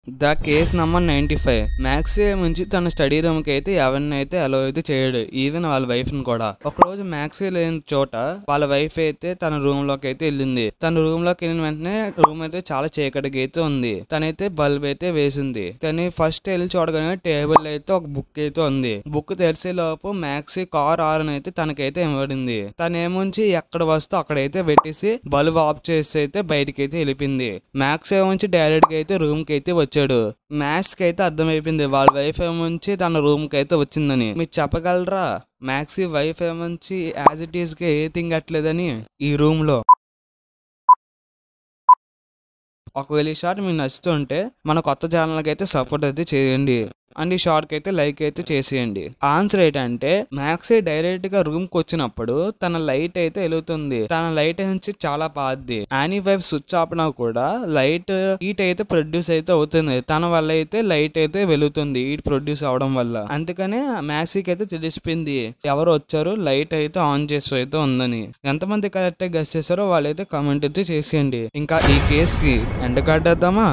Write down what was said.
The case number 95. Maxi నుంచి తన study room కి అయితే ఎవరినైతే అలో అయితే చేయడు, ఈవెన్ వాళ్ళ వైఫ్ ని కూడా. ఒక రోజు మ్యాక్సీ లేని చోట వాళ్ళ వైఫ్ అయితే తన రూమ్ లోకి అయితే వెళ్ళింది. తన రూమ్ లోకి వెళ్ళిన వెంటనే రూమ్ అయితే చాలా చీకటిగా అయితే ఉంది. తనైతే బల్బ్ అయితే వేసింది. తను ఫస్ట్ వెళ్ళి చూడగానే టేబుల్ అయితే ఒక బుక్ అయితే ఉంది. బుక్ తెరిసే లోపు మ్యాక్సీ కార్ హారన్ అయితే తనకైతే ఇవ్వబడింది. తనేముంచి ఎక్కడ వస్తూ అక్కడైతే పెట్టేసి బల్బ్ ఆఫ్ చేసి అయితే బయటకి అయితే వెళ్ళిపోయింది. మ్యాక్సీ ఏముంచి డైరెక్ట్ గా అయితే రూమ్ కి అయితే వచ్చాడు. మ్యాక్స్ కి అయితే అర్థమైపోయింది వాళ్ళ వైఫ్ ఏముంచి తన రూమ్ కి అయితే వచ్చిందని. మీరు చెప్పగలరా మ్యాక్సీ వైఫ్ ఏముంచి యాజ్ ఇట్ ఈస్ గా ఏ తింగట్లేదని ఈ రూమ్ లో? ఒకవేళ ఈ షార్ట్ మీకు నచ్చుతుంటే మన కొత్త ఛానల్కి అయితే సపోర్ట్ అయితే చేయండి అండ్ ఈ షార్ట్ కి అయితే లైక్ అయితే చేసేయండి. ఆన్సర్ ఏంటంటే మ్యాక్సీ డైరెక్ట్ గా రూమ్ కి వచ్చినప్పుడు తన లైట్ అయితే వెలుగుతుంది. తన లైట్ నుంచి చాలా పాద్ది. యానీ వైఫ్ స్విచ్ ఆపినా కూడా లైట్ హీట్ అయితే ప్రొడ్యూస్ అయితే అవుతుంది. తన వల్ల అయితే లైట్ అయితే వెలుగుతుంది హీట్ ప్రొడ్యూస్ అవడం వల్ల. అందుకనే మ్యాక్సీకి అయితే తెలిసిపోయింది ఎవరు వచ్చారు లైట్ అయితే ఆన్ చేసి అయితే ఉందని. ఎంతమంది కరెక్ట్ గా గెస్ చేశారో వాళ్ళైతే కామెంట్ అయితే చేసేయండి. ఇంకా ఈ కేస్ కి ఎండ్ కార్డ్ వేద్దామా?